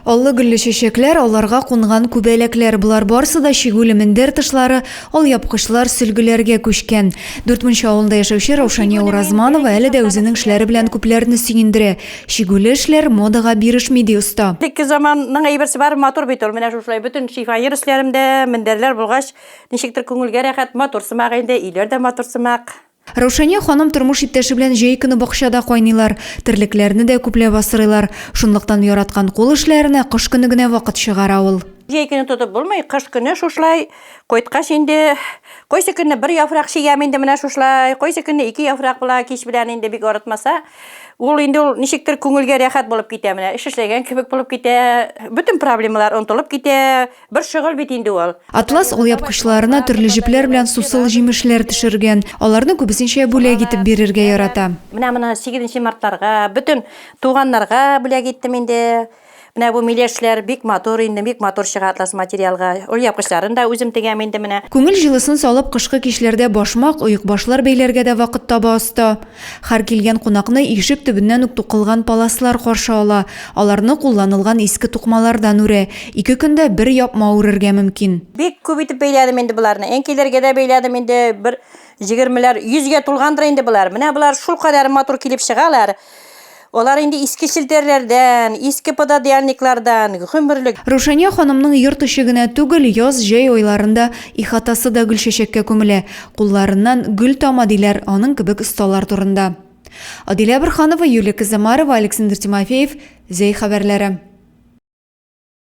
Оллы гүлле чәчәкләр, аларга кунган күбәләкләр, булар барысы да шигүле мендәр тышлары, алъяпкычлар сөлгеләргә күчкән. 4-нче авылда яшәүче Раушания Уразманова әле дә үзенең эшләре белән күпләрне сөендерә. Шигүле эшләр модага бирешми ди уста. Лекке заманның әйберсе бар, мотор бит ул. Менә шулай бүтән шифайыр эшләремдә, мендәрләр булгач, ничектер күңелгә рәхәт, мотор сымак инде, өйләр дә мотор сымак. Раушания ханым тормыш иптәше белән җәй көне бакчада кайныйлар, терлекләрне дә күпләп асрыйлар. Шунлыктан яраткан кул эшләренә кыш көне генә вакыт чыгара ул. Җәй көне тотып булмый, кыш көне шушлай кайткач инде, кайсы көне бер яфрак чигәм инде менә шушлай, кайсы көне 2 яфрак була, кич белән инде бик аратмаса, ул инде ул ничектер күңелгә рәхәт булып китә менә, эш эшләгән кебек булып китә, бөтен проблемалар онытылып китә, бер шөгыль бит инде ул. Атлас алъяпкычларына төрле җепләр белән сусыл җимешләр төшергән. Аларны күбесенчә бүләк итеп бирергә ярата. Менә 8 мартларга, бөтен туганнарга бүләк иттем инде. Менә бу миләшләр бик матур инде, бик матур чыга атлас материалга. Ул япкычларын да үзем тегәм инде менә. Күңел җылысын салып кышкы кичләрдә башмак, оек башлар бәйләргә дә вакыт таба оста. Һәр килгән кунакны ишек төбеннән үк тукылган паласлар каршы ала. Аларны кулланылган иске тукмалардан үрә. 2 көндә бер япма үрергә мөмкин. Бик күп итеп бәйләдем инде буларны. Әнкәйләргә дә бәйләдем инде, бер 20ләр, 100гә тулгандыр инде булар. Менә булар шул кадәр матур килеп чыгалар. Олар инде иске шилтәрләрдән, иске пододеяльниклардан, гөмерлек. Раушания ханымның йорт эше генә түгел, яз, җәй айларында ихатасы да гүл чәчәккә күмелә. Кулларыннан гүл тама диләр аның кебек осталар турында. Адилә Бирханова, Юлия Казамарова, Александр Тимофеев, Зәй хәбәрләре.